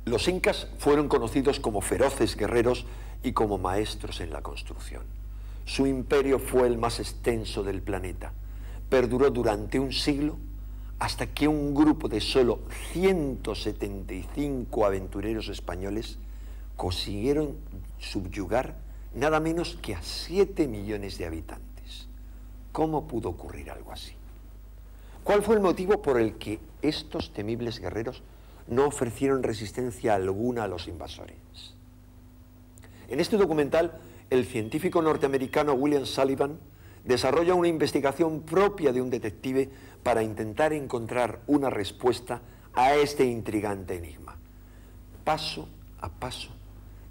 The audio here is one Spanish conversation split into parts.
Los incas fueron conocidos como feroces guerreros y como maestros en la construcción. Su imperio fue el más extenso del planeta. Perduró durante un siglo hasta que un grupo de solo 175 aventureros españoles consiguieron subyugar nada menos que a 7 millones de habitantes. ¿Cómo pudo ocurrir algo así? ¿Cuál fue el motivo por el que estos temibles guerreros no ofrecieron resistencia alguna a los invasores? En este documental, el científico norteamericano William Sullivan desarrolla una investigación propia de un detective para intentar encontrar una respuesta a este intrigante enigma. Paso a paso,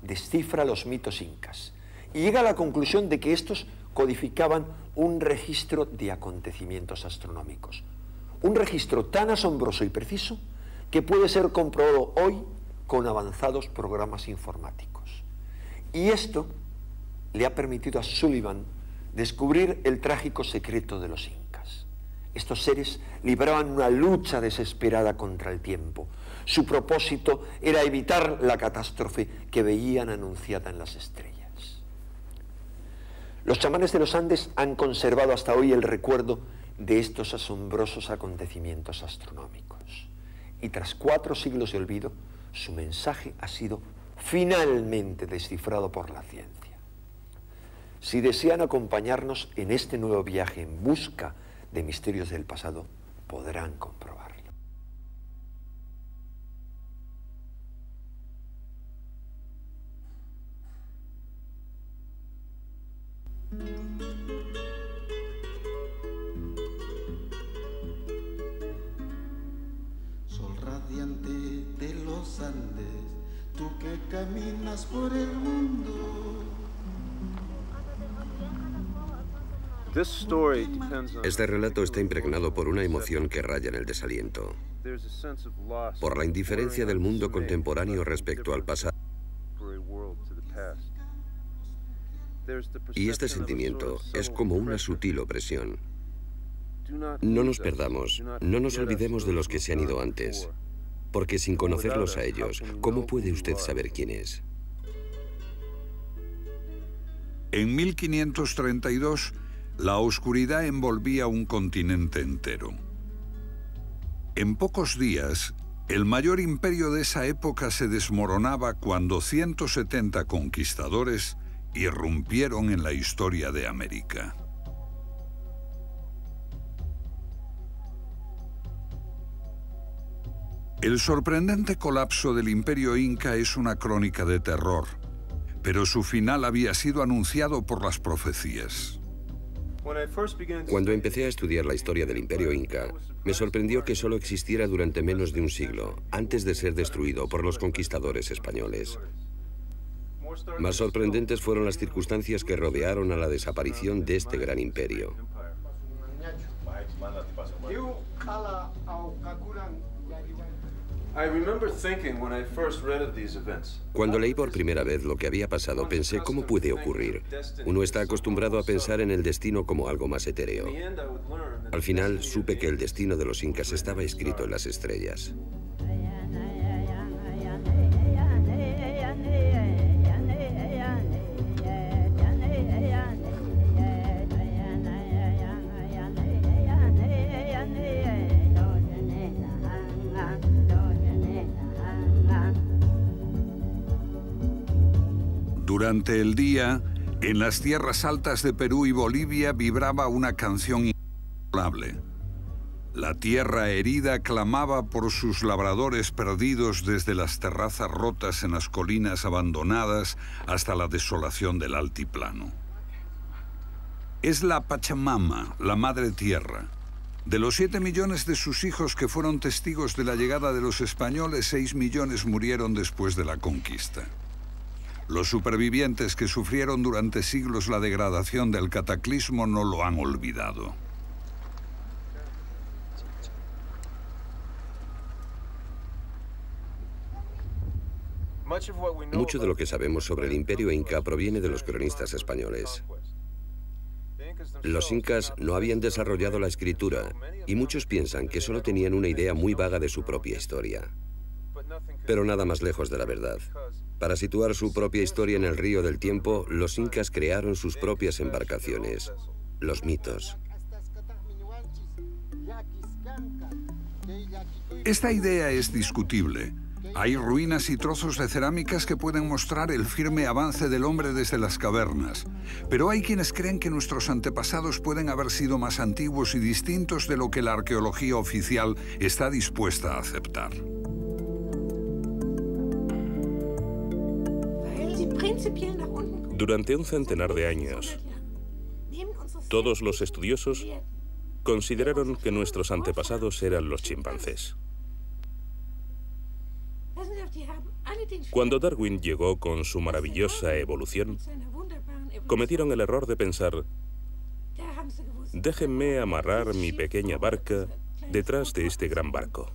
descifra los mitos incas y llega a la conclusión de que estos codificaban un registro de acontecimientos astronómicos. Un registro tan asombroso y preciso que puede ser comprobado hoy con avanzados programas informáticos. Y esto le ha permitido a Sullivan descubrir el trágico secreto de los incas. Estos seres libraban una lucha desesperada contra el tiempo. Su propósito era evitar la catástrofe que veían anunciada en las estrellas. Los chamanes de los Andes han conservado hasta hoy el recuerdo de estos asombrosos acontecimientos astronómicos. Y tras 4 siglos de olvido, su mensaje ha sido finalmente descifrado por la ciencia. Si desean acompañarnos en este nuevo viaje en busca de misterios del pasado, podrán comprobarlo. Sol radiante de los Andes, tú que caminas por el mundo. Este relato está impregnado por una emoción que raya en el desaliento, por la indiferencia del mundo contemporáneo respecto al pasado. Y este sentimiento es como una sutil opresión. No nos perdamos, no nos olvidemos de los que se han ido antes, porque sin conocerlos a ellos, ¿cómo puede usted saber quién es? En 1532, la oscuridad envolvía un continente entero. En pocos días, el mayor imperio de esa época se desmoronaba cuando 170 conquistadores irrumpieron en la historia de América. El sorprendente colapso del imperio inca es una crónica de terror, pero su final había sido anunciado por las profecías. Cuando empecé a estudiar la historia del Imperio Inca, me sorprendió que solo existiera durante menos de un siglo, antes de ser destruido por los conquistadores españoles. Más sorprendentes fueron las circunstancias que rodearon a la desaparición de este gran imperio. Cuando leí por primera vez lo que había pasado, pensé, ¿cómo puede ocurrir? Uno está acostumbrado a pensar en el destino como algo más etéreo. Al final, supe que el destino de los incas estaba escrito en las estrellas. Durante el día, en las tierras altas de Perú y Bolivia vibraba una canción incontrolable. La tierra herida clamaba por sus labradores perdidos desde las terrazas rotas en las colinas abandonadas hasta la desolación del altiplano. Es la Pachamama, la Madre Tierra. De los 7 millones de sus hijos que fueron testigos de la llegada de los españoles, 6 millones murieron después de la conquista. Los supervivientes que sufrieron durante siglos la degradación del cataclismo no lo han olvidado. Mucho de lo que sabemos sobre el Imperio Inca proviene de los cronistas españoles. Los incas no habían desarrollado la escritura y muchos piensan que solo tenían una idea muy vaga de su propia historia. Pero nada más lejos de la verdad. Para situar su propia historia en el río del tiempo, los incas crearon sus propias embarcaciones, los mitos. Esta idea es discutible. Hay ruinas y trozos de cerámicas que pueden mostrar el firme avance del hombre desde las cavernas, pero hay quienes creen que nuestros antepasados pueden haber sido más antiguos y distintos de lo que la arqueología oficial está dispuesta a aceptar. Durante un centenar de años, todos los estudiosos consideraron que nuestros antepasados eran los chimpancés. Cuando Darwin llegó con su maravillosa evolución, cometieron el error de pensar: déjenme amarrar mi pequeña barca detrás de este gran barco.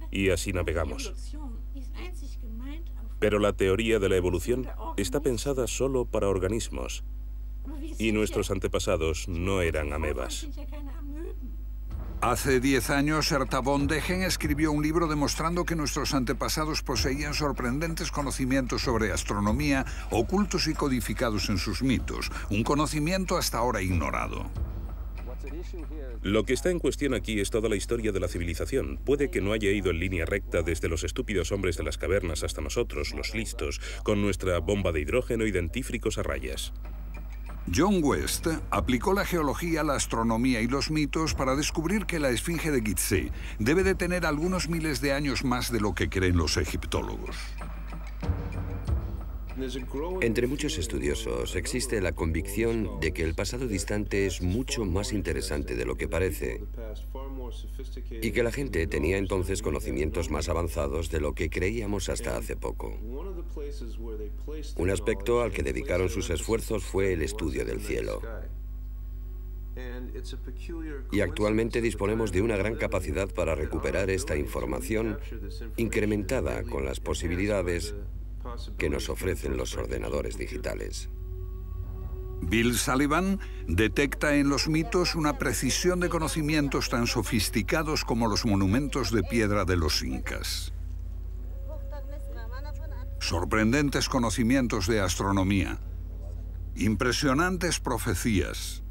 Y así navegamos. Pero la teoría de la evolución está pensada solo para organismos, y nuestros antepasados no eran amebas. Hace 10 años, Herta von Degen escribió un libro demostrando que nuestros antepasados poseían sorprendentes conocimientos sobre astronomía, ocultos y codificados en sus mitos, un conocimiento hasta ahora ignorado. Lo que está en cuestión aquí es toda la historia de la civilización. Puede que no haya ido en línea recta desde los estúpidos hombres de las cavernas hasta nosotros, los listos, con nuestra bomba de hidrógeno y dentífricos a rayas. John West aplicó la geología, la astronomía y los mitos para descubrir que la esfinge de Gizeh debe de tener algunos miles de años más de lo que creen los egiptólogos. Entre muchos estudiosos existe la convicción de que el pasado distante es mucho más interesante de lo que parece y que la gente tenía entonces conocimientos más avanzados de lo que creíamos hasta hace poco. Un aspecto al que dedicaron sus esfuerzos fue el estudio del cielo. Y actualmente disponemos de una gran capacidad para recuperar esta información incrementada con las posibilidades que nos ofrecen los ordenadores digitales. Bill Sullivan detecta en los mitos una precisión de conocimientos tan sofisticados como los monumentos de piedra de los incas. Sorprendentes conocimientos de astronomía, impresionantes profecías,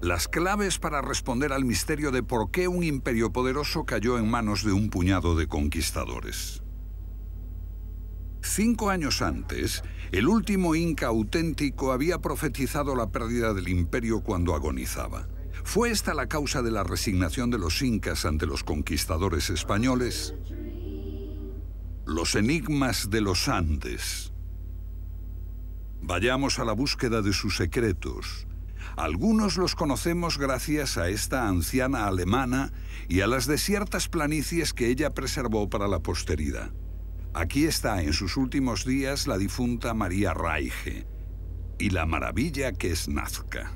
las claves para responder al misterio de por qué un imperio poderoso cayó en manos de un puñado de conquistadores. 5 años antes, el último inca auténtico había profetizado la pérdida del imperio cuando agonizaba. ¿Fue esta la causa de la resignación de los incas ante los conquistadores españoles? Los enigmas de los Andes. Vayamos a la búsqueda de sus secretos. Algunos los conocemos gracias a esta anciana alemana y a las desiertas planicies que ella preservó para la posteridad. Aquí está en sus últimos días la difunta María Reiche y la maravilla que es Nazca.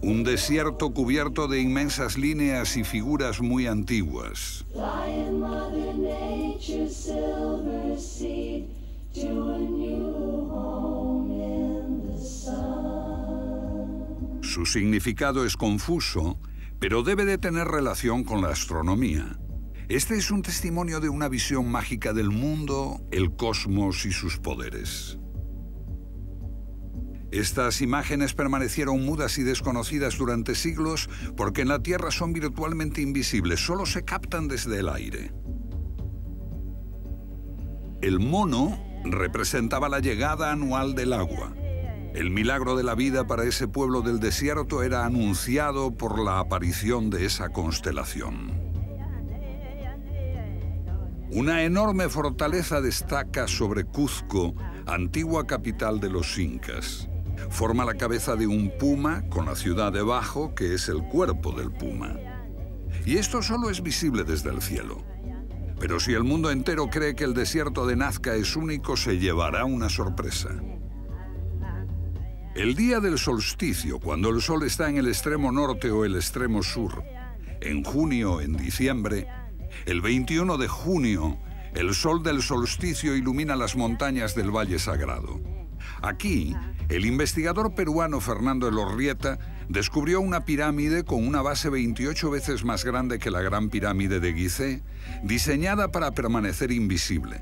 Un desierto cubierto de inmensas líneas y figuras muy antiguas. Su significado es confuso, pero debe de tener relación con la astronomía. Este es un testimonio de una visión mágica del mundo, el cosmos y sus poderes. Estas imágenes permanecieron mudas y desconocidas durante siglos porque en la Tierra son virtualmente invisibles, solo se captan desde el aire. El mono representaba la llegada anual del agua. El milagro de la vida para ese pueblo del desierto era anunciado por la aparición de esa constelación. Una enorme fortaleza destaca sobre Cuzco, antigua capital de los incas. Forma la cabeza de un puma con la ciudad debajo, que es el cuerpo del puma. Y esto solo es visible desde el cielo. Pero si el mundo entero cree que el desierto de Nazca es único, se llevará una sorpresa. El día del solsticio, cuando el sol está en el extremo norte o el extremo sur, en junio o en diciembre, el 21 de junio, el sol del solsticio ilumina las montañas del Valle Sagrado. Aquí, el investigador peruano Fernando Elorrieta descubrió una pirámide con una base 28 veces más grande que la Gran Pirámide de Gizeh, diseñada para permanecer invisible.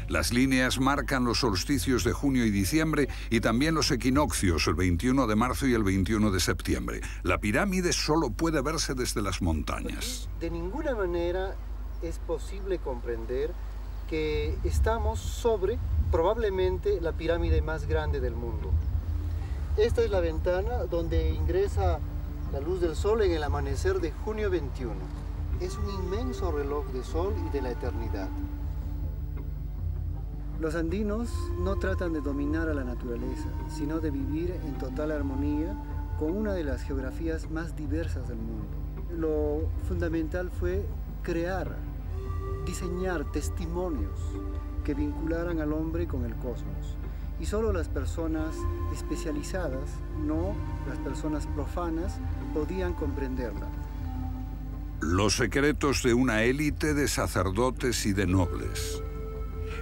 Las líneas marcan los solsticios de junio y diciembre y también los equinoccios, el 21 de marzo y el 21 de septiembre. La pirámide solo puede verse desde las montañas. De ninguna manera es posible comprender que estamos sobre probablemente la pirámide más grande del mundo. Esta es la ventana donde ingresa la luz del sol en el amanecer de junio 21. Es un inmenso reloj de sol y de la eternidad. Los andinos no tratan de dominar a la naturaleza, sino de vivir en total armonía con una de las geografías más diversas del mundo. Lo fundamental fue crear, diseñar testimonios que vincularan al hombre con el cosmos. Y solo las personas especializadas, no las personas profanas, podían comprenderla. Los secretos de una élite de sacerdotes y de nobles.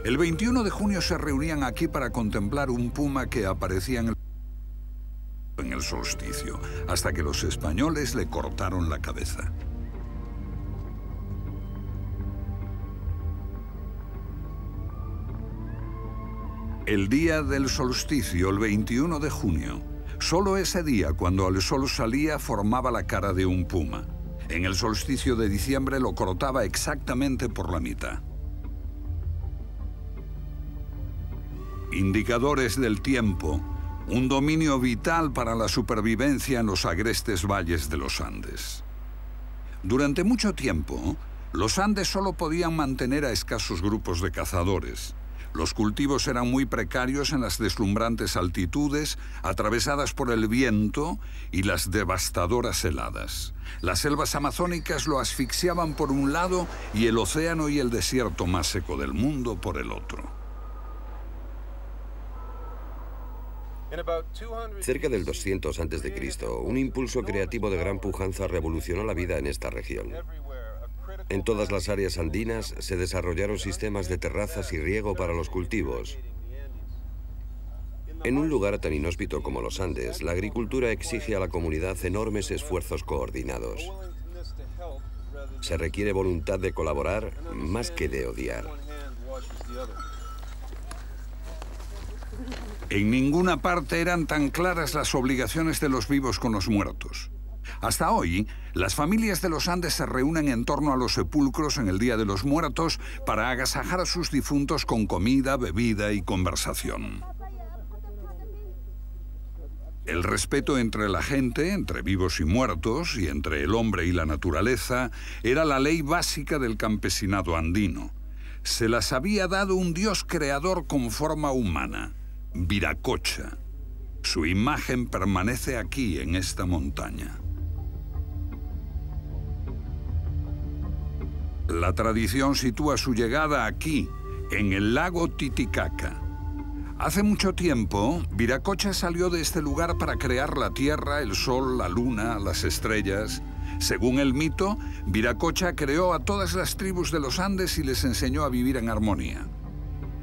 El 21 de junio se reunían aquí para contemplar un puma que aparecía en el solsticio, hasta que los españoles le cortaron la cabeza. El día del solsticio, el 21 de junio, solo ese día, cuando el sol salía, formaba la cara de un puma. En el solsticio de diciembre lo cortaba exactamente por la mitad. Indicadores del tiempo, un dominio vital para la supervivencia en los agrestes valles de los Andes. Durante mucho tiempo, los Andes solo podían mantener a escasos grupos de cazadores. Los cultivos eran muy precarios en las deslumbrantes altitudes, atravesadas por el viento y las devastadoras heladas. Las selvas amazónicas lo asfixiaban por un lado y el océano y el desierto más seco del mundo por el otro. Cerca del 200 a.C., un impulso creativo de gran pujanza revolucionó la vida en esta región. En todas las áreas andinas se desarrollaron sistemas de terrazas y riego para los cultivos. En un lugar tan inhóspito como los Andes, la agricultura exige a la comunidad enormes esfuerzos coordinados. Se requiere voluntad de colaborar más que de odiar. En ninguna parte eran tan claras las obligaciones de los vivos con los muertos. Hasta hoy, las familias de los Andes se reúnen en torno a los sepulcros en el Día de los Muertos para agasajar a sus difuntos con comida, bebida y conversación. El respeto entre la gente, entre vivos y muertos, y entre el hombre y la naturaleza, era la ley básica del campesinado andino. Se las había dado un dios creador con forma humana, Viracocha. Su imagen permanece aquí, en esta montaña. La tradición sitúa su llegada aquí, en el lago Titicaca. Hace mucho tiempo, Viracocha salió de este lugar para crear la tierra, el sol, la luna, las estrellas. Según el mito, Viracocha creó a todas las tribus de los Andes y les enseñó a vivir en armonía.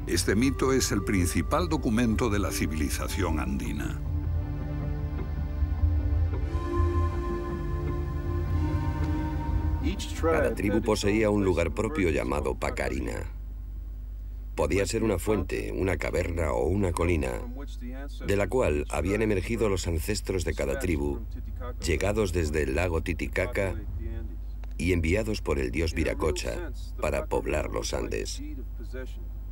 Este mito es el principal documento de la civilización andina. Cada tribu poseía un lugar propio llamado Pacarina. Podía ser una fuente, una caverna o una colina, de la cual habían emergido los ancestros de cada tribu, llegados desde el lago Titicaca y enviados por el dios Viracocha para poblar los Andes.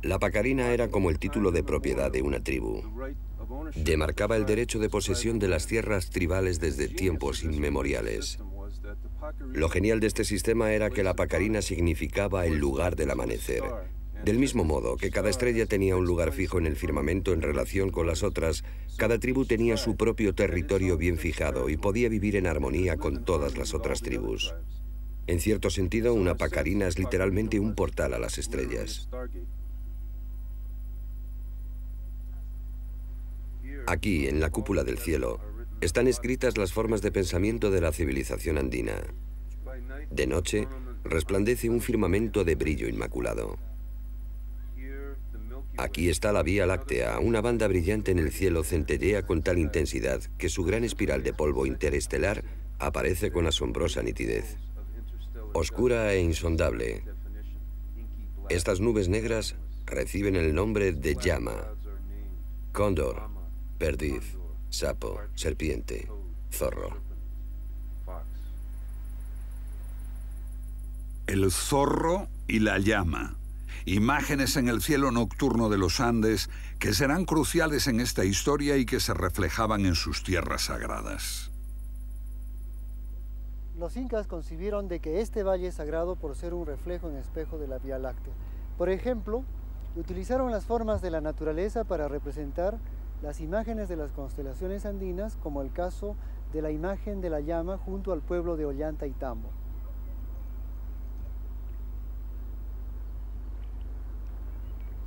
La Pacarina era como el título de propiedad de una tribu. Demarcaba el derecho de posesión de las tierras tribales desde tiempos inmemoriales. Lo genial de este sistema era que la Pacarina significaba el lugar del amanecer. Del mismo modo que cada estrella tenía un lugar fijo en el firmamento en relación con las otras, cada tribu tenía su propio territorio bien fijado y podía vivir en armonía con todas las otras tribus. En cierto sentido, una Pacarina es literalmente un portal a las estrellas. Aquí, en la cúpula del cielo, están escritas las formas de pensamiento de la civilización andina. De noche, resplandece un firmamento de brillo inmaculado. Aquí está la Vía Láctea, una banda brillante en el cielo centellea con tal intensidad que su gran espiral de polvo interestelar aparece con asombrosa nitidez. Oscura e insondable, estas nubes negras reciben el nombre de llama, cóndor, perdiz, sapo, serpiente, zorro. El zorro y la llama. Imágenes en el cielo nocturno de los Andes que serán cruciales en esta historia y que se reflejaban en sus tierras sagradas. Los incas concibieron de que este valle es sagrado por ser un reflejo en espejo de la Vía Láctea. Por ejemplo, utilizaron las formas de la naturaleza para representar las imágenes de las constelaciones andinas, como el caso de la imagen de la llama junto al pueblo de Ollantaytambo.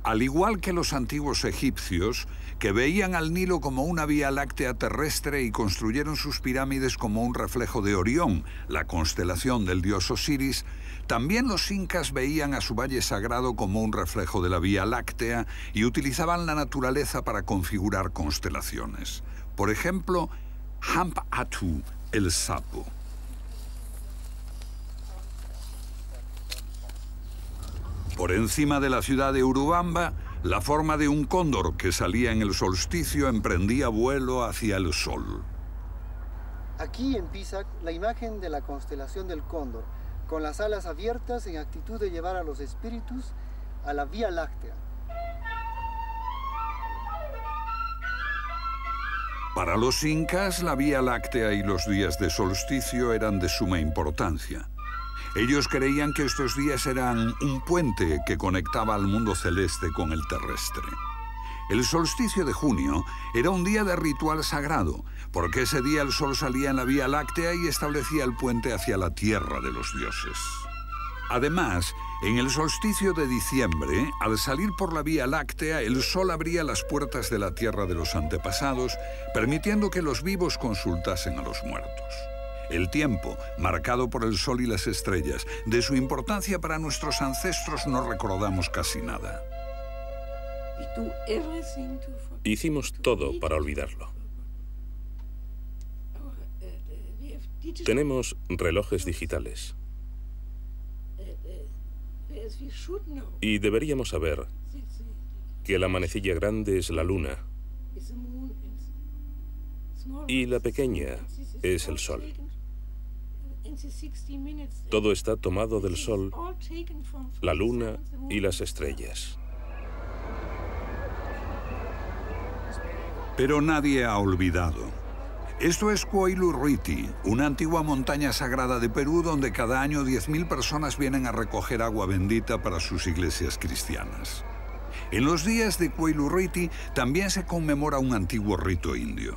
Al igual que los antiguos egipcios, que veían al Nilo como una vía láctea terrestre y construyeron sus pirámides como un reflejo de Orión, la constelación del dios Osiris, también los incas veían a su valle sagrado como un reflejo de la Vía Láctea y utilizaban la naturaleza para configurar constelaciones. Por ejemplo, Hampatu, el sapo. Por encima de la ciudad de Urubamba, la forma de un cóndor que salía en el solsticio emprendía vuelo hacia el sol. Aquí en Pisac, la imagen de la constelación del cóndor, con las alas abiertas en actitud de llevar a los espíritus a la Vía Láctea. Para los incas, la Vía Láctea y los días de solsticio eran de suma importancia. Ellos creían que estos días eran un puente que conectaba al mundo celeste con el terrestre. El solsticio de junio era un día de ritual sagrado, porque ese día el sol salía en la Vía Láctea y establecía el puente hacia la tierra de los dioses. Además, en el solsticio de diciembre, al salir por la Vía Láctea, el sol abría las puertas de la tierra de los antepasados, permitiendo que los vivos consultasen a los muertos. El tiempo, marcado por el sol y las estrellas, de su importancia para nuestros ancestros no recordamos casi nada. Hicimos todo para olvidarlo. Tenemos relojes digitales. Y deberíamos saber que la manecilla grande es la luna y la pequeña es el sol. Todo está tomado del sol, la luna y las estrellas. Pero nadie ha olvidado. Esto es Coyolurruti, una antigua montaña sagrada de Perú donde cada año 10.000 personas vienen a recoger agua bendita para sus iglesias cristianas. En los días de Coyolurruti también se conmemora un antiguo rito indio.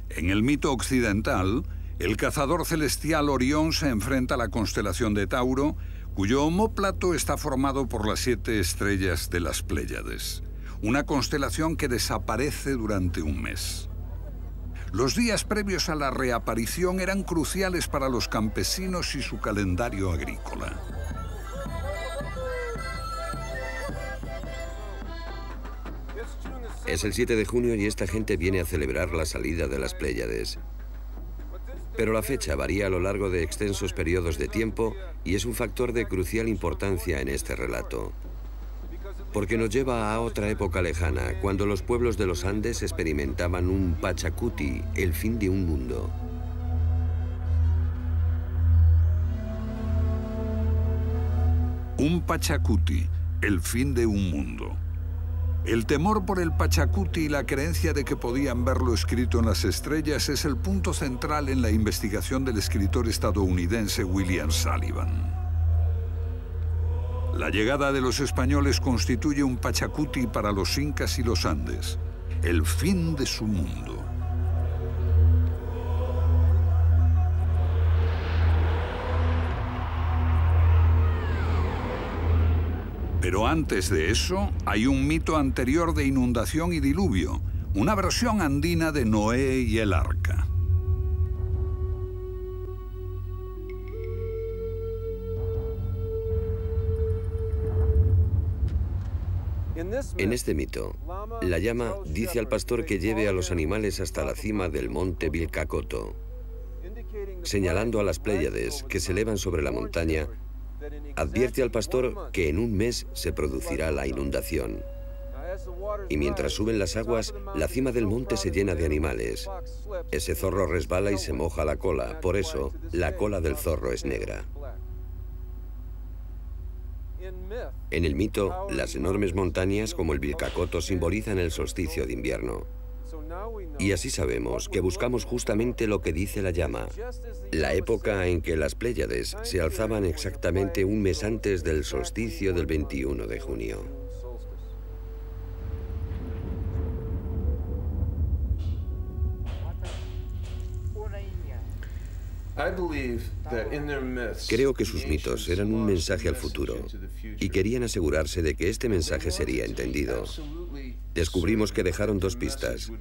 En el mito occidental, el cazador celestial Orión se enfrenta a la constelación de Tauro, cuyo omóplato está formado por las 7 estrellas de las Pléyades, una constelación que desaparece durante un mes. Los días previos a la reaparición eran cruciales para los campesinos y su calendario agrícola. Es el 7 de junio y esta gente viene a celebrar la salida de las Pléyades. Pero la fecha varía a lo largo de extensos periodos de tiempo y es un factor de crucial importancia en este relato. Porque nos lleva a otra época lejana, cuando los pueblos de los Andes experimentaban un Pachacuti, el fin de un mundo. Un Pachacuti, el fin de un mundo. El temor por el Pachacuti y la creencia de que podían verlo escrito en las estrellas es el punto central en la investigación del escritor estadounidense William Sullivan. La llegada de los españoles constituye un Pachacuti para los incas y los Andes, el fin de su mundo. Pero antes de eso, hay un mito anterior de inundación y diluvio, una versión andina de Noé y el arca. En este mito, la llama dice al pastor que lleve a los animales hasta la cima del monte Vilcacotto, señalando a las Pléyades que se elevan sobre la montaña. Advierte al pastor que en un mes se producirá la inundación. Y mientras suben las aguas, la cima del monte se llena de animales. Ese zorro resbala y se moja la cola, por eso la cola del zorro es negra. En el mito, las enormes montañas como el Vilcacotto simbolizan el solsticio de invierno. Y así sabemos que buscamos justamente lo que dice la llama, la época en que las Pléyades se alzaban exactamente un mes antes del solsticio del 21 de junio. Creo que sus mitos eran un mensaje al futuro y querían asegurarse de que este mensaje sería entendido. Descubrimos que dejaron dos pistas: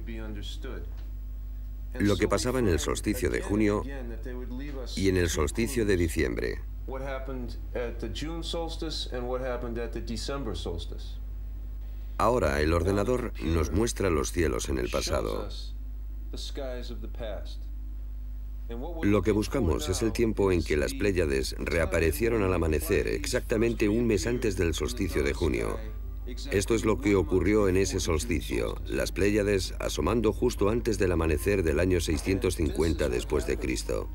lo que pasaba en el solsticio de junio y en el solsticio de diciembre. Ahora el ordenador nos muestra los cielos en el pasado. Lo que buscamos es el tiempo en que las Pléyades reaparecieron al amanecer, exactamente un mes antes del solsticio de junio. Esto es lo que ocurrió en ese solsticio, las Pléyades asomando justo antes del amanecer del año 650 después de Cristo.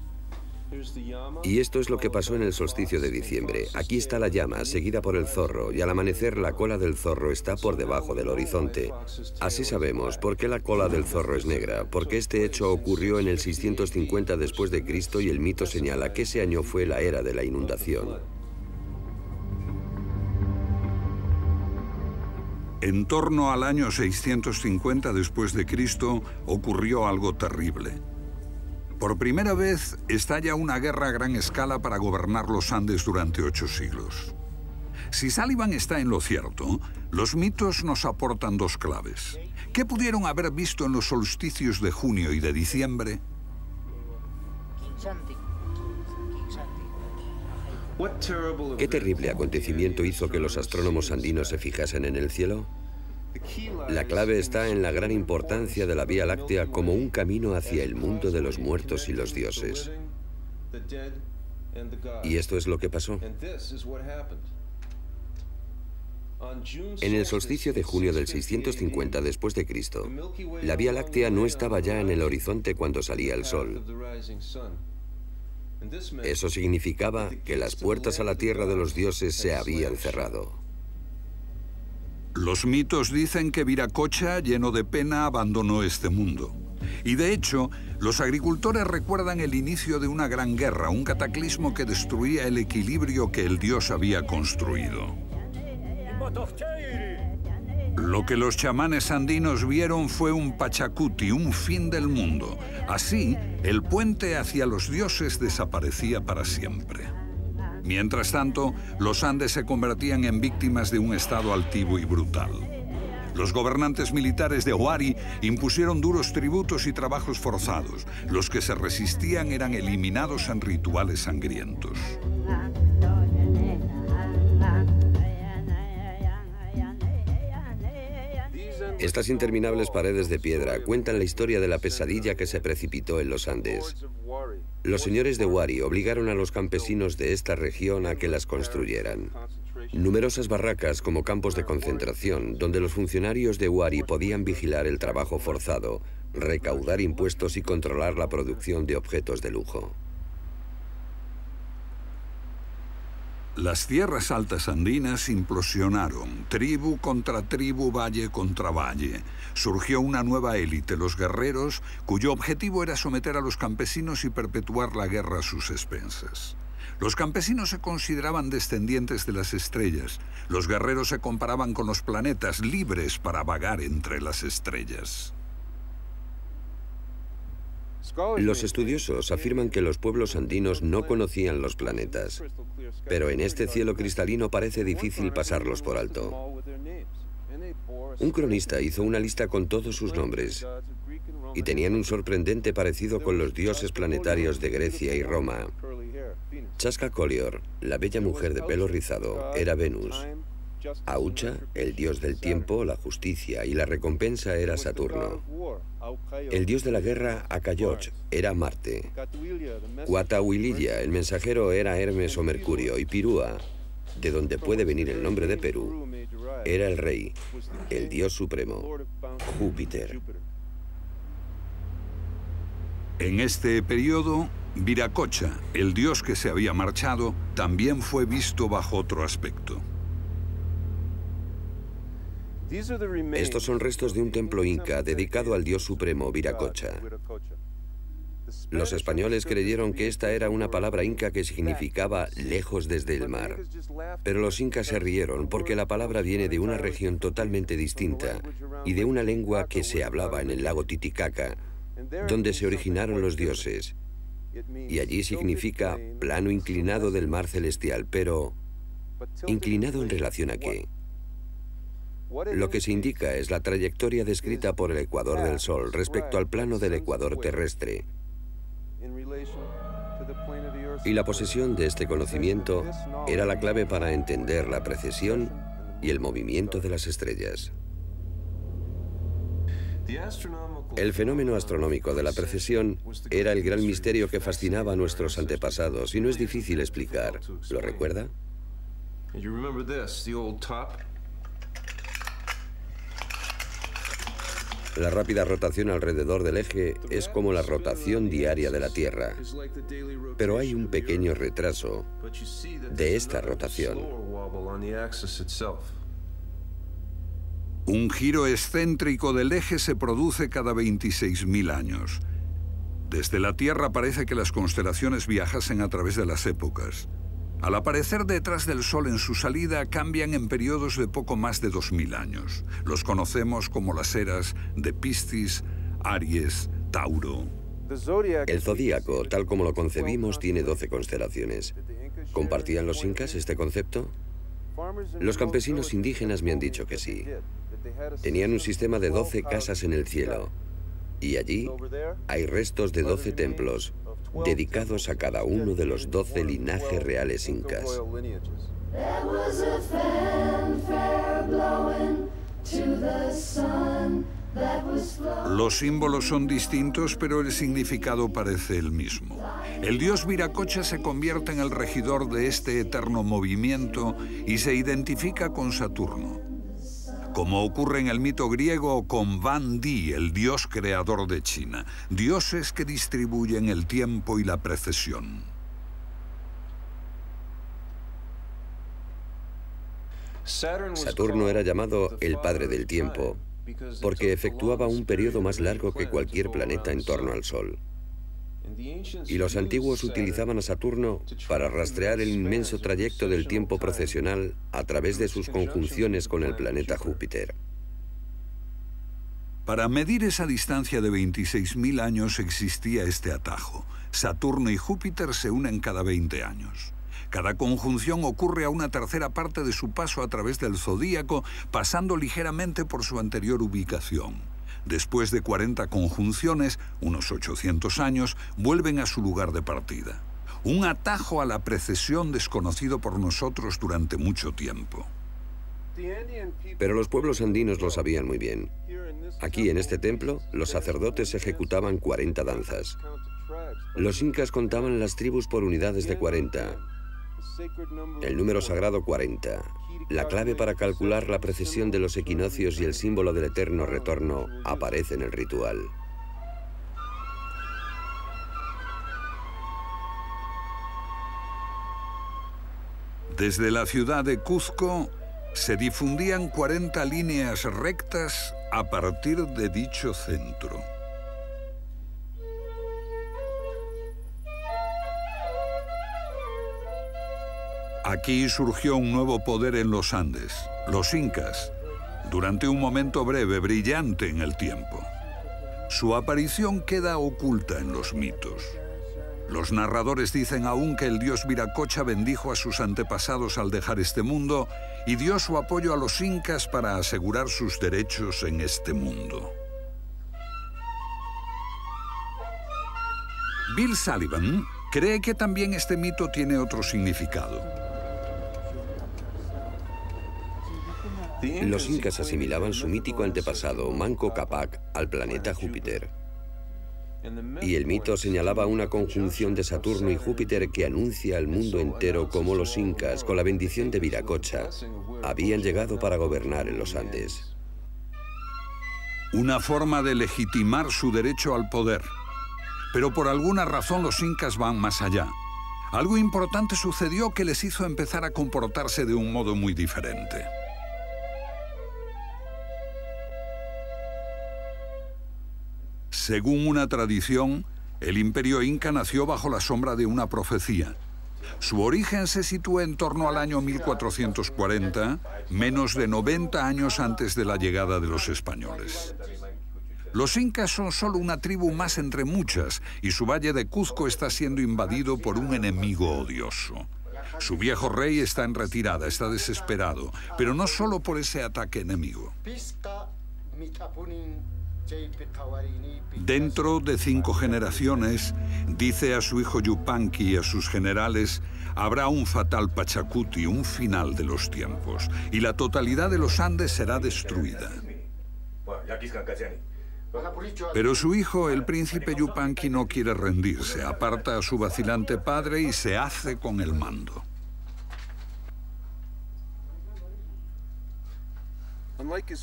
Y esto es lo que pasó en el solsticio de diciembre. Aquí está la llama, seguida por el zorro, y al amanecer la cola del zorro está por debajo del horizonte. Así sabemos por qué la cola del zorro es negra, porque este hecho ocurrió en el 650 después de Cristo y el mito señala que ese año fue la era de la inundación. En torno al año 650 después de Cristo ocurrió algo terrible. Por primera vez estalla una guerra a gran escala para gobernar los Andes durante 8 siglos. Si Sullivan está en lo cierto, los mitos nos aportan dos claves. ¿Qué pudieron haber visto en los solsticios de junio y de diciembre? ¿Qué terrible acontecimiento hizo que los astrónomos andinos se fijasen en el cielo? La clave está en la gran importancia de la Vía Láctea como un camino hacia el mundo de los muertos y los dioses. Y esto es lo que pasó. En el solsticio de junio del 650 después de Cristo, la Vía Láctea no estaba ya en el horizonte cuando salía el sol. Eso significaba que las puertas a la tierra de los dioses se habían cerrado. Los mitos dicen que Viracocha, lleno de pena, abandonó este mundo. Y de hecho, los agricultores recuerdan el inicio de una gran guerra, un cataclismo que destruía el equilibrio que el dios había construido. Lo que los chamanes andinos vieron fue un Pachacuti, un fin del mundo. Así, el puente hacia los dioses desaparecía para siempre. Mientras tanto, los Andes se convertían en víctimas de un estado altivo y brutal. Los gobernantes militares de Huari impusieron duros tributos y trabajos forzados. Los que se resistían eran eliminados en rituales sangrientos. Estas interminables paredes de piedra cuentan la historia de la pesadilla que se precipitó en los Andes. Los señores de Huari obligaron a los campesinos de esta región a que las construyeran. Numerosas barracas como campos de concentración, donde los funcionarios de Huari podían vigilar el trabajo forzado, recaudar impuestos y controlar la producción de objetos de lujo. Las tierras altas andinas implosionaron, tribu contra tribu, valle contra valle. Surgió una nueva élite, los guerreros, cuyo objetivo era someter a los campesinos y perpetuar la guerra a sus expensas. Los campesinos se consideraban descendientes de las estrellas. Los guerreros se comparaban con los planetas, libres para vagar entre las estrellas. Los estudiosos afirman que los pueblos andinos no conocían los planetas, pero en este cielo cristalino parece difícil pasarlos por alto. Un cronista hizo una lista con todos sus nombres y tenían un sorprendente parecido con los dioses planetarios de Grecia y Roma. Chaska Collior, la bella mujer de pelo rizado, era Venus. Aucha, el dios del tiempo, la justicia y la recompensa, era Saturno. El dios de la guerra, Acayoch, era Marte. Cuatahuililla, el mensajero, era Hermes o Mercurio. Y Pirúa, de donde puede venir el nombre de Perú, era el rey, el dios supremo, Júpiter. En este periodo, Viracocha, el dios que se había marchado, también fue visto bajo otro aspecto. Estos son restos de un templo inca dedicado al dios supremo Viracocha. Los españoles creyeron que esta era una palabra inca que significaba lejos desde el mar. Pero los incas se rieron porque la palabra viene de una región totalmente distinta y de una lengua que se hablaba en el lago Titicaca, donde se originaron los dioses. Y allí significa plano inclinado del mar celestial, pero ¿inclinado en relación a qué? Lo que se indica es la trayectoria descrita por el ecuador del Sol respecto al plano del ecuador terrestre. Y la posesión de este conocimiento era la clave para entender la precesión y el movimiento de las estrellas. El fenómeno astronómico de la precesión era el gran misterio que fascinaba a nuestros antepasados y no es difícil explicar. ¿Lo recuerda? La rápida rotación alrededor del eje es como la rotación diaria de la Tierra, pero hay un pequeño retraso de esta rotación. Un giro excéntrico del eje se produce cada 26.000 años. Desde la Tierra parece que las constelaciones viajasen a través de las épocas. Al aparecer detrás del Sol en su salida, cambian en periodos de poco más de 2000 años. Los conocemos como las eras de Piscis, Aries, Tauro. El zodíaco, tal como lo concebimos, tiene 12 constelaciones. ¿Compartían los incas este concepto? Los campesinos indígenas me han dicho que sí. Tenían un sistema de 12 casas en el cielo. Y allí hay restos de 12 templos, dedicados a cada uno de los 12 linajes reales incas. Los símbolos son distintos, pero el significado parece el mismo. El dios Viracocha se convierte en el regidor de este eterno movimiento y se identifica con Saturno, como ocurre en el mito griego con Van Di, el dios creador de China, dioses que distribuyen el tiempo y la precesión. Saturno era llamado el padre del tiempo, porque efectuaba un periodo más largo que cualquier planeta en torno al Sol. Y los antiguos utilizaban a Saturno para rastrear el inmenso trayecto del tiempo procesional a través de sus conjunciones con el planeta Júpiter. Para medir esa distancia de 26.000 años existía este atajo. Saturno y Júpiter se unen cada 20 años. Cada conjunción ocurre a una tercera parte de su paso a través del zodíaco, pasando ligeramente por su anterior ubicación. Después de 40 conjunciones, unos 800 años, vuelven a su lugar de partida. Un atajo a la precesión desconocido por nosotros durante mucho tiempo. Pero los pueblos andinos lo sabían muy bien. Aquí, en este templo, los sacerdotes ejecutaban 40 danzas. Los incas contaban las tribus por unidades de 40. El número sagrado 40. La clave para calcular la precesión de los equinoccios y el símbolo del eterno retorno aparece en el ritual. Desde la ciudad de Cuzco se difundían 40 líneas rectas a partir de dicho centro. Aquí surgió un nuevo poder en los Andes, los incas, durante un momento breve, brillante en el tiempo. Su aparición queda oculta en los mitos. Los narradores dicen aún que el dios Viracocha bendijo a sus antepasados al dejar este mundo y dio su apoyo a los incas para asegurar sus derechos en este mundo. Bill Sullivan cree que también este mito tiene otro significado. Los incas asimilaban su mítico antepasado, Manco Cápac, al planeta Júpiter. Y el mito señalaba una conjunción de Saturno y Júpiter que anuncia al mundo entero cómo los incas, con la bendición de Viracocha, habían llegado para gobernar en los Andes. Una forma de legitimar su derecho al poder. Pero por alguna razón los incas van más allá. Algo importante sucedió que les hizo empezar a comportarse de un modo muy diferente. Según una tradición, el imperio inca nació bajo la sombra de una profecía. Su origen se sitúa en torno al año 1440, menos de 90 años antes de la llegada de los españoles. Los incas son solo una tribu más entre muchas, y su valle de Cuzco está siendo invadido por un enemigo odioso. Su viejo rey está en retirada, está desesperado, pero no solo por ese ataque enemigo. Dentro de 5 generaciones, dice a su hijo Yupanqui y a sus generales, habrá un fatal Pachacuti, un final de los tiempos, y la totalidad de los Andes será destruida. Pero su hijo, el príncipe Yupanqui, no quiere rendirse, aparta a su vacilante padre y se hace con el mando.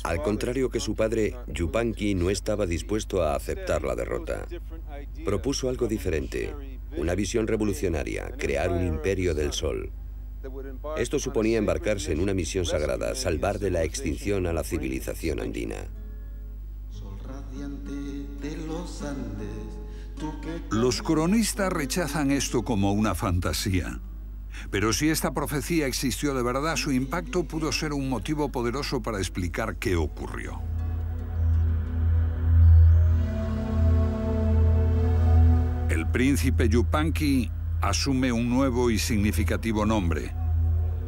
Al contrario que su padre, Yupanqui no estaba dispuesto a aceptar la derrota. Propuso algo diferente, una visión revolucionaria, crear un imperio del sol. Esto suponía embarcarse en una misión sagrada, salvar de la extinción a la civilización andina. Los cronistas rechazan esto como una fantasía. Pero si esta profecía existió de verdad, su impacto pudo ser un motivo poderoso para explicar qué ocurrió. El príncipe Yupanqui asume un nuevo y significativo nombre,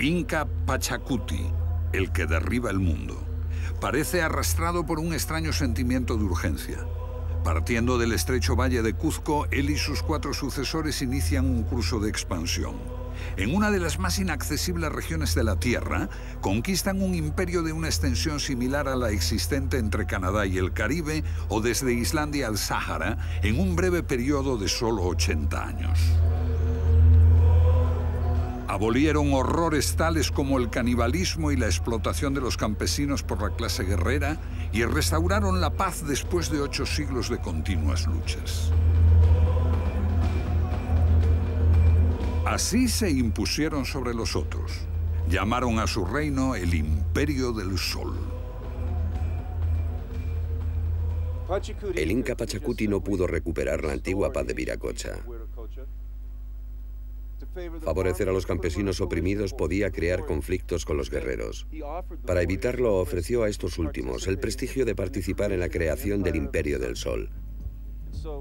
Inca Pachacuti, el que derriba el mundo. Parece arrastrado por un extraño sentimiento de urgencia. Partiendo del estrecho valle de Cuzco, él y sus 4 sucesores inician un curso de expansión. En una de las más inaccesibles regiones de la Tierra, conquistan un imperio de una extensión similar a la existente entre Canadá y el Caribe o desde Islandia al Sáhara en un breve periodo de solo 80 años. Abolieron horrores tales como el canibalismo y la explotación de los campesinos por la clase guerrera y restauraron la paz después de 8 siglos de continuas luchas. Así se impusieron sobre los otros. Llamaron a su reino el Imperio del Sol. El Inca Pachacuti no pudo recuperar la antigua paz de Viracocha. Favorecer a los campesinos oprimidos podía crear conflictos con los guerreros. Para evitarlo, ofreció a estos últimos el prestigio de participar en la creación del Imperio del Sol.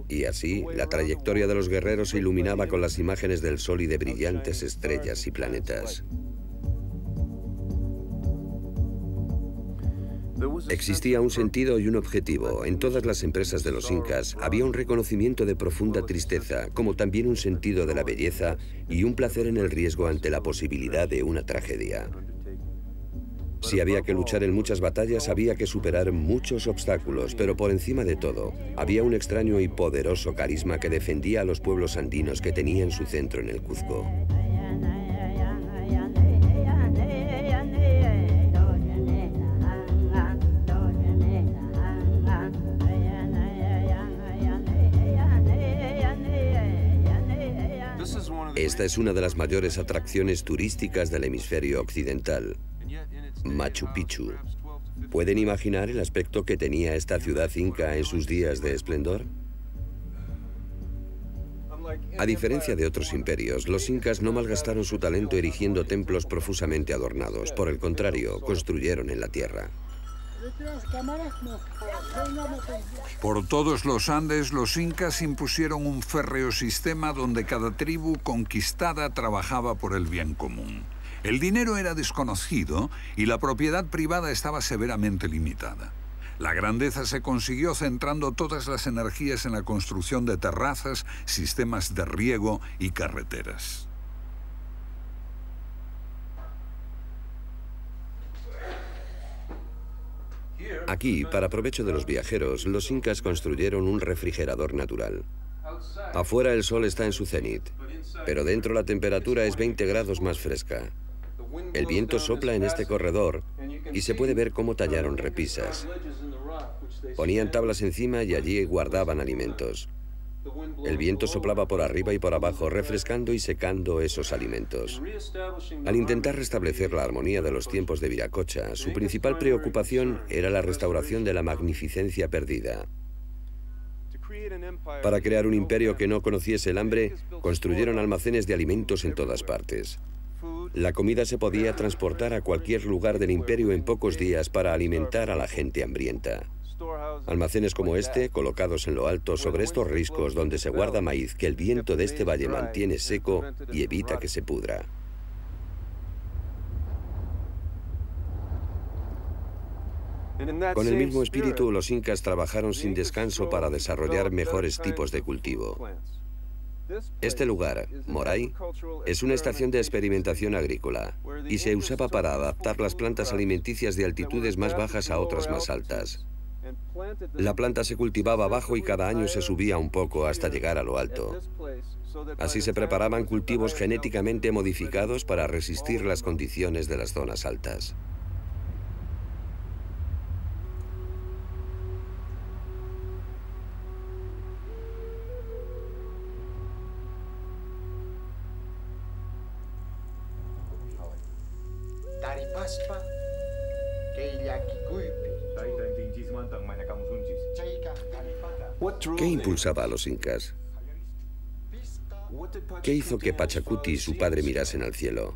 Y así, la trayectoria de los guerreros se iluminaba con las imágenes del Sol y de brillantes estrellas y planetas. Existía un sentido y un objetivo. En todas las empresas de los incas había un reconocimiento de profunda tristeza, como también un sentido de la belleza y un placer en el riesgo ante la posibilidad de una tragedia. Si había que luchar en muchas batallas, había que superar muchos obstáculos, pero por encima de todo, había un extraño y poderoso carisma que defendía a los pueblos andinos que tenían su centro en el Cuzco. Esta es una de las mayores atracciones turísticas del hemisferio occidental, Machu Picchu. ¿Pueden imaginar el aspecto que tenía esta ciudad inca en sus días de esplendor? A diferencia de otros imperios, los incas no malgastaron su talento erigiendo templos profusamente adornados. Por el contrario, construyeron en la tierra. Por todos los Andes, los incas impusieron un férreo sistema donde cada tribu conquistada trabajaba por el bien común. El dinero era desconocido y la propiedad privada estaba severamente limitada. La grandeza se consiguió centrando todas las energías en la construcción de terrazas, sistemas de riego y carreteras. Aquí, para provecho de los viajeros, los incas construyeron un refrigerador natural. Afuera el sol está en su cenit, pero dentro la temperatura es 20 grados más fresca. El viento sopla en este corredor y se puede ver cómo tallaron repisas. Ponían tablas encima y allí guardaban alimentos. El viento soplaba por arriba y por abajo, refrescando y secando esos alimentos. Al intentar restablecer la armonía de los tiempos de Viracocha, su principal preocupación era la restauración de la magnificencia perdida. Para crear un imperio que no conociese el hambre, construyeron almacenes de alimentos en todas partes. La comida se podía transportar a cualquier lugar del imperio en pocos días para alimentar a la gente hambrienta. Almacenes como este, colocados en lo alto sobre estos riscos donde se guarda maíz que el viento de este valle mantiene seco y evita que se pudra. Con el mismo espíritu, los incas trabajaron sin descanso para desarrollar mejores tipos de cultivo. Este lugar, Moray, es una estación de experimentación agrícola y se usaba para adaptar las plantas alimenticias de altitudes más bajas a otras más altas. La planta se cultivaba abajo y cada año se subía un poco hasta llegar a lo alto. Así se preparaban cultivos genéticamente modificados para resistir las condiciones de las zonas altas. ¿Qué impulsaba a los incas? ¿Qué hizo que Pachacuti y su padre mirasen al cielo?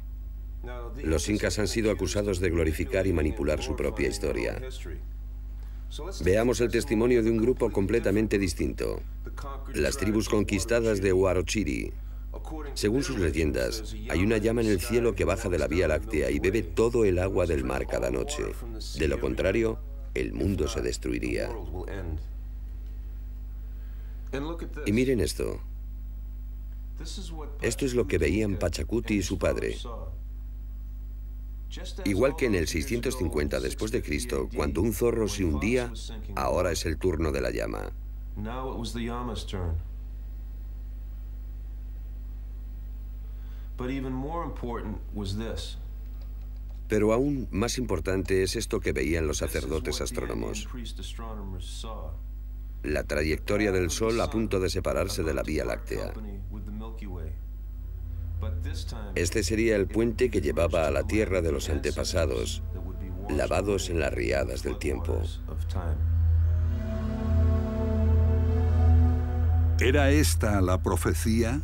Los incas han sido acusados de glorificar y manipular su propia historia. Veamos el testimonio de un grupo completamente distinto, las tribus conquistadas de Huarochiri. Según sus leyendas, hay una llama en el cielo que baja de la Vía Láctea y bebe todo el agua del mar cada noche. De lo contrario, el mundo se destruiría. Y miren esto. Esto es lo que veían Pachacuti y su padre. Igual que en el 650 después de Cristo, cuando un zorro se hundía, ahora es el turno de la llama. Pero aún más importante es esto que veían los sacerdotes astrónomos. La trayectoria del Sol a punto de separarse de la Vía Láctea. Este sería el puente que llevaba a la tierra de los antepasados, lavados en las riadas del tiempo. ¿Era esta la profecía?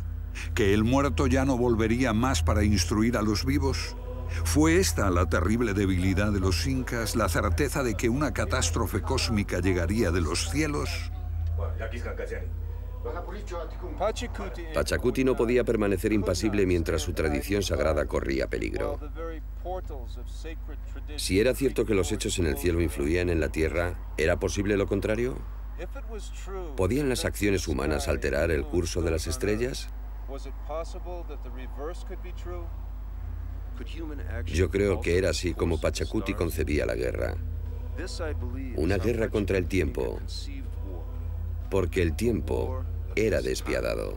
¿Que el muerto ya no volvería más para instruir a los vivos? ¿Fue esta la terrible debilidad de los incas, la certeza de que una catástrofe cósmica llegaría de los cielos? Pachacuti no podía permanecer impasible mientras su tradición sagrada corría peligro. Si era cierto que los hechos en el cielo influían en la tierra, ¿era posible lo contrario? ¿Podían las acciones humanas alterar el curso de las estrellas? Yo creo que era así como Pachacuti concebía la guerra. Una guerra contra el tiempo, porque el tiempo era despiadado.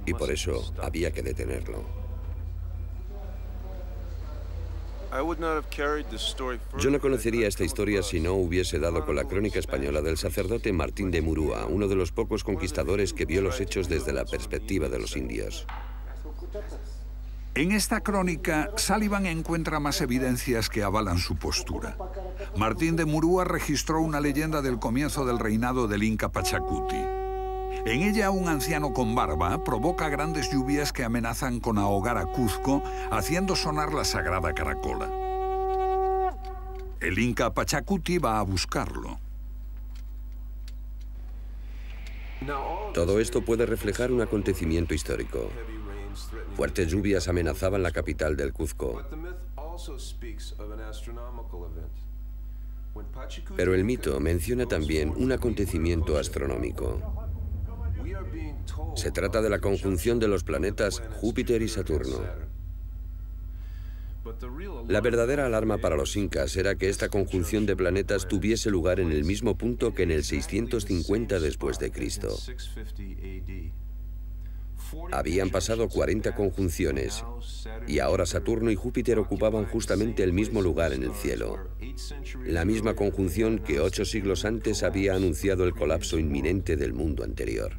Y por eso había que detenerlo. Yo no conocería esta historia si no hubiese dado con la crónica española del sacerdote Martín de Murúa, uno de los pocos conquistadores que vio los hechos desde la perspectiva de los indios. En esta crónica, Sullivan encuentra más evidencias que avalan su postura. Martín de Murúa registró una leyenda del comienzo del reinado del Inca Pachacuti. En ella, un anciano con barba provoca grandes lluvias que amenazan con ahogar a Cuzco, haciendo sonar la sagrada caracola. El Inca Pachacuti va a buscarlo. Todo esto puede reflejar un acontecimiento histórico. Fuertes lluvias amenazaban la capital del Cuzco. Pero el mito menciona también un acontecimiento astronómico. Se trata de la conjunción de los planetas Júpiter y Saturno. La verdadera alarma para los incas era que esta conjunción de planetas tuviese lugar en el mismo punto que en el 650 después de Cristo. Habían pasado 40 conjunciones y ahora Saturno y Júpiter ocupaban justamente el mismo lugar en el cielo. La misma conjunción que 8 siglos antes había anunciado el colapso inminente del mundo anterior.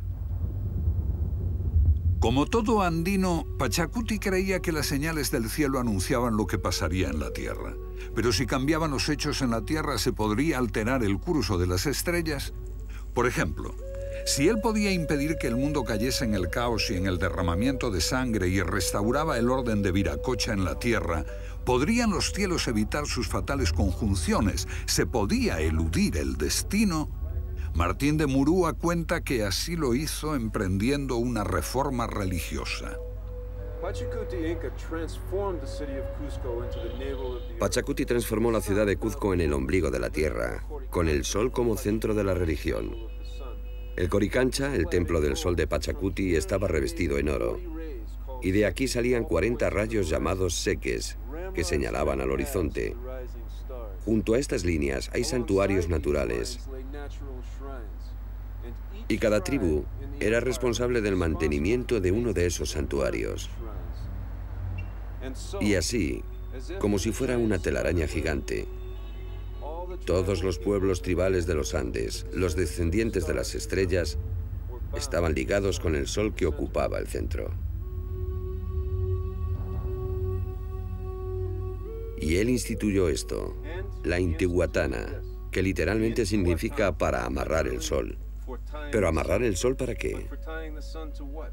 Como todo andino, Pachacuti creía que las señales del cielo anunciaban lo que pasaría en la Tierra. Pero si cambiaban los hechos en la Tierra, ¿se podría alterar el curso de las estrellas? Por ejemplo, si él podía impedir que el mundo cayese en el caos y en el derramamiento de sangre y restauraba el orden de Viracocha en la Tierra, ¿podrían los cielos evitar sus fatales conjunciones? ¿Se podía eludir el destino? Martín de Murúa cuenta que así lo hizo emprendiendo una reforma religiosa. Pachacuti transformó la ciudad de Cuzco en el ombligo de la tierra, con el sol como centro de la religión. El Coricancha, el templo del sol de Pachacuti, estaba revestido en oro, y de aquí salían 40 rayos llamados seques, que señalaban al horizonte. Junto a estas líneas hay santuarios naturales, y cada tribu era responsable del mantenimiento de uno de esos santuarios. Y así, como si fuera una telaraña gigante, todos los pueblos tribales de los Andes, los descendientes de las estrellas, estaban ligados con el sol que ocupaba el centro. Y él instituyó esto, la Intihuatana, que literalmente significa para amarrar el sol. ¿Pero amarrar el sol para qué?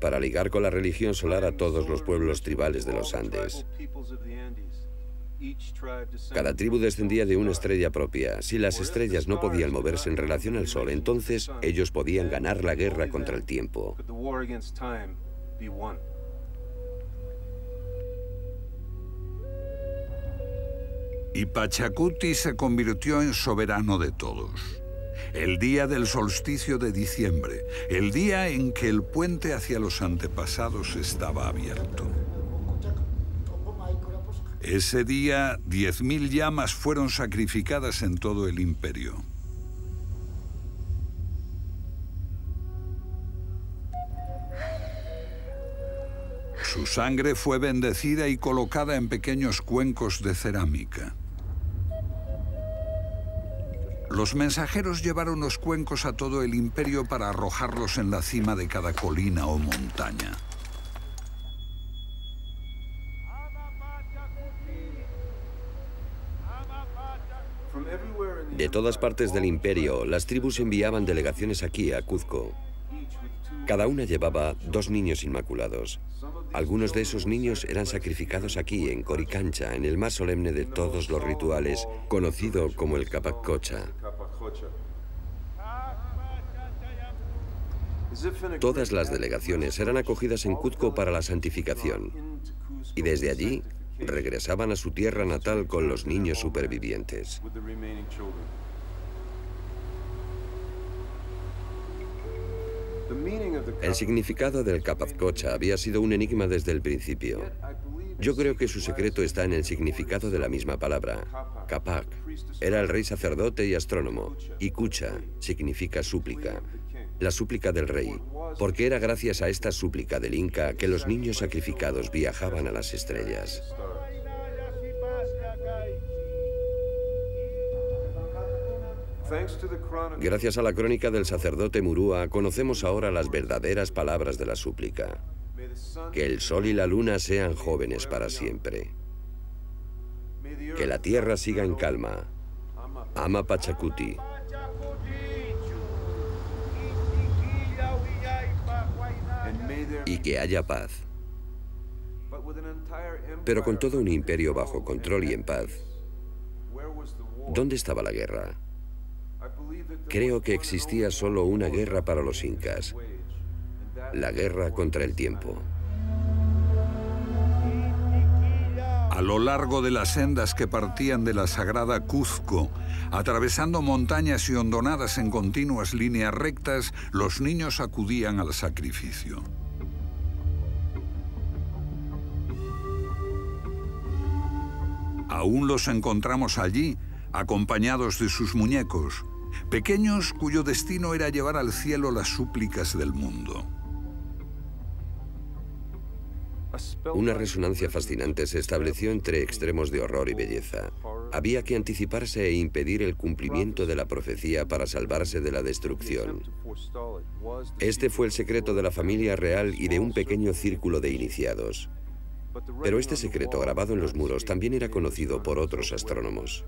Para ligar con la religión solar a todos los pueblos tribales de los Andes. Cada tribu descendía de una estrella propia. Si las estrellas no podían moverse en relación al sol, entonces ellos podían ganar la guerra contra el tiempo. Y Pachacuti se convirtió en soberano de todos. El día del solsticio de diciembre, el día en que el puente hacia los antepasados estaba abierto. Ese día, 10.000 llamas fueron sacrificadas en todo el imperio. Su sangre fue bendecida y colocada en pequeños cuencos de cerámica. Los mensajeros llevaron los cuencos a todo el imperio para arrojarlos en la cima de cada colina o montaña. De todas partes del imperio, las tribus enviaban delegaciones aquí, a Cuzco. Cada una llevaba 2 niños inmaculados. Algunos de esos niños eran sacrificados aquí, en Coricancha, en el más solemne de todos los rituales, conocido como el Capac Cocha. Todas las delegaciones eran acogidas en Cuzco para la santificación, y desde allí regresaban a su tierra natal con los niños supervivientes. El significado del Capac Cocha había sido un enigma desde el principio. Yo creo que su secreto está en el significado de la misma palabra. Capac era el rey sacerdote y astrónomo, y Cucha significa súplica, la súplica del rey, porque era gracias a esta súplica del Inca que los niños sacrificados viajaban a las estrellas. Gracias a la crónica del sacerdote Murúa, conocemos ahora las verdaderas palabras de la súplica. Que el sol y la luna sean jóvenes para siempre. Que la tierra siga en calma. Ama Pachacuti. Y que haya paz. Pero con todo un imperio bajo control y en paz, ¿dónde estaba la guerra? Creo que existía solo una guerra para los incas, la guerra contra el tiempo. A lo largo de las sendas que partían de la sagrada Cuzco, atravesando montañas y hondonadas en continuas líneas rectas, los niños acudían al sacrificio. Aún los encontramos allí, acompañados de sus muñecos, pequeños cuyo destino era llevar al cielo las súplicas del mundo. Una resonancia fascinante se estableció entre extremos de horror y belleza. Había que anticiparse e impedir el cumplimiento de la profecía para salvarse de la destrucción. Este fue el secreto de la familia real y de un pequeño círculo de iniciados. Pero este secreto grabado en los muros también era conocido por otros astrónomos.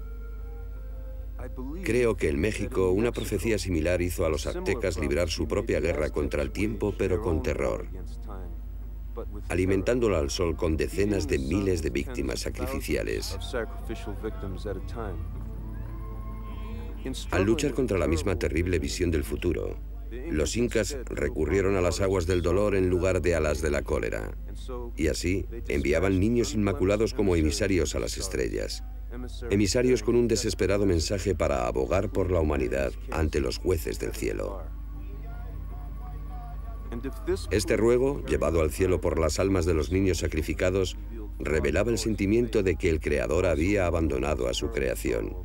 Creo que en México una profecía similar hizo a los aztecas librar su propia guerra contra el tiempo, pero con terror, alimentándolo al sol con decenas de miles de víctimas sacrificiales. Al luchar contra la misma terrible visión del futuro, los incas recurrieron a las aguas del dolor en lugar de a las de la cólera, y así enviaban niños inmaculados como emisarios a las estrellas, emisarios con un desesperado mensaje para abogar por la humanidad ante los jueces del cielo. Este ruego, llevado al cielo por las almas de los niños sacrificados, revelaba el sentimiento de que el Creador había abandonado a su creación.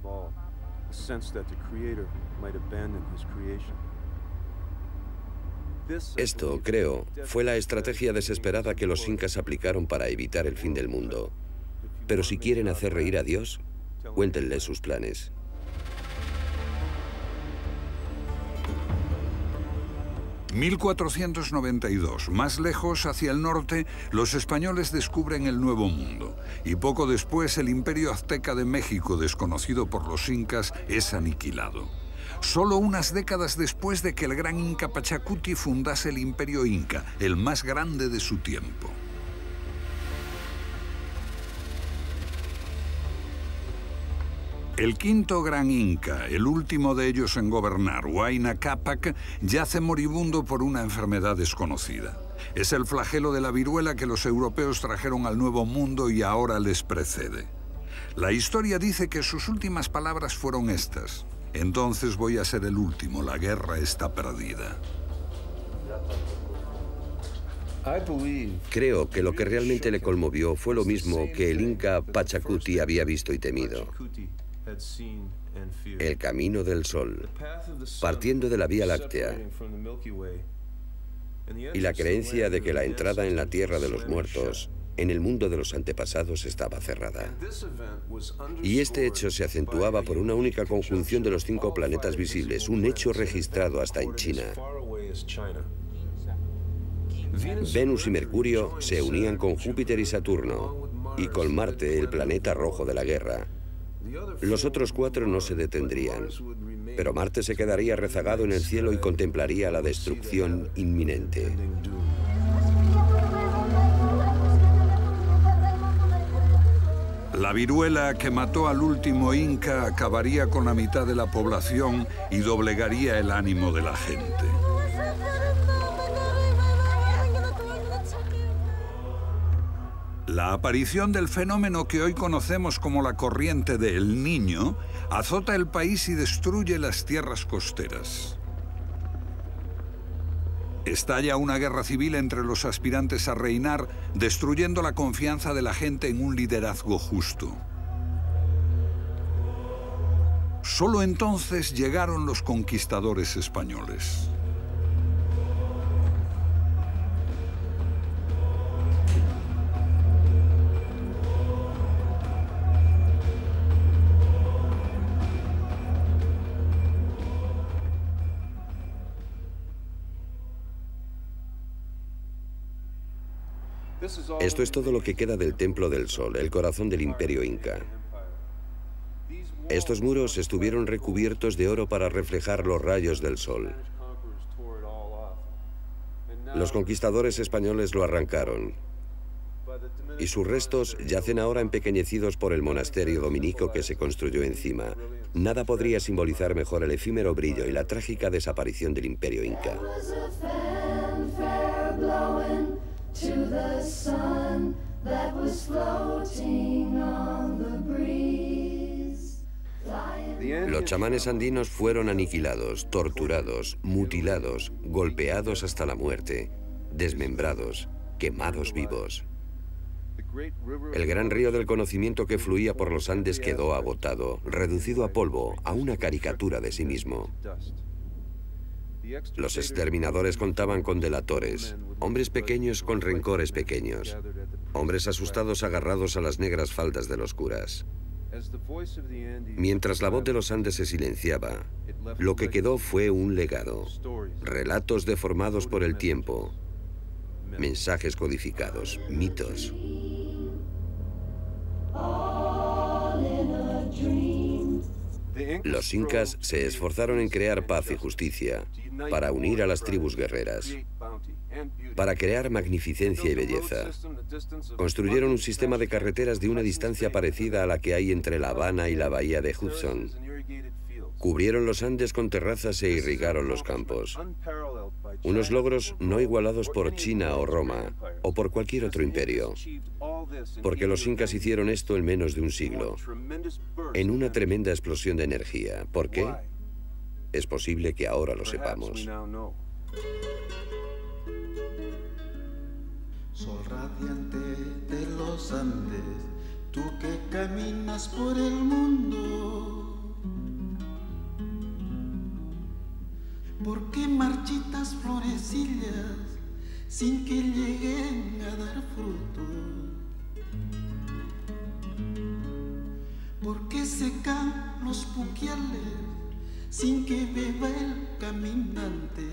Esto, creo, fue la estrategia desesperada que los incas aplicaron para evitar el fin del mundo. Pero si quieren hacer reír a Dios, cuéntenle sus planes. ...1492, más lejos, hacia el norte, los españoles descubren el Nuevo Mundo. Y poco después, el imperio azteca de México, desconocido por los incas, es aniquilado. Solo unas décadas después de que el gran inca Pachacuti fundase el imperio inca, el más grande de su tiempo. El quinto gran inca, el último de ellos en gobernar, Huayna Cápac, yace moribundo por una enfermedad desconocida. Es el flagelo de la viruela que los europeos trajeron al Nuevo Mundo y ahora les precede. La historia dice que sus últimas palabras fueron estas: entonces voy a ser el último, la guerra está perdida. Creo que lo que realmente le conmovió fue lo mismo que el inca Pachacuti había visto y temido: el camino del sol, partiendo de la Vía Láctea, y la creencia de que la entrada en la tierra de los muertos, en el mundo de los antepasados, estaba cerrada. Y este hecho se acentuaba por una única conjunción de los 5 planetas visibles, un hecho registrado hasta en China. Venus y Mercurio se unían con Júpiter y Saturno, y con Marte, el planeta rojo de la guerra. Los otros 4 no se detendrían, pero Marte se quedaría rezagado en el cielo y contemplaría la destrucción inminente. La viruela que mató al último inca acabaría con la mitad de la población y doblegaría el ánimo de la gente. La aparición del fenómeno que hoy conocemos como la corriente de El Niño azota el país y destruye las tierras costeras. Estalla una guerra civil entre los aspirantes a reinar, destruyendo la confianza de la gente en un liderazgo justo. Solo entonces llegaron los conquistadores españoles. Esto es todo lo que queda del Templo del Sol, el corazón del Imperio Inca. Estos muros estuvieron recubiertos de oro para reflejar los rayos del sol. Los conquistadores españoles lo arrancaron, y sus restos yacen ahora empequeñecidos por el monasterio dominico que se construyó encima. Nada podría simbolizar mejor el efímero brillo y la trágica desaparición del Imperio Inca. To the sun that was floating on the breeze. Los chamanes andinos fueron aniquilados, torturados, mutilados, golpeados hasta la muerte, desmembrados, quemados vivos. El gran río del conocimiento que fluía por los Andes quedó agotado, reducido a polvo, a una caricatura de sí mismo. Los exterminadores contaban con delatores, hombres pequeños con rencores pequeños, hombres asustados agarrados a las negras faldas de los curas. Mientras la voz de los Andes se silenciaba, lo que quedó fue un legado, relatos deformados por el tiempo, mensajes codificados, mitos. Los incas se esforzaron en crear paz y justicia, para unir a las tribus guerreras, para crear magnificencia y belleza. Construyeron un sistema de carreteras de una distancia parecida a la que hay entre La Habana y la bahía de Hudson. Cubrieron los Andes con terrazas e irrigaron los campos. Unos logros no igualados por China o Roma, o por cualquier otro imperio. Porque los incas hicieron esto en menos de un siglo, en una tremenda explosión de energía. ¿Por qué? Es posible que ahora lo sepamos. Sol radiante de los Andes, tú que caminas por el mundo. ¿Por qué marchitas florecillas sin que lleguen a dar fruto? ¿Por qué secan los puquiales sin que beba el caminante?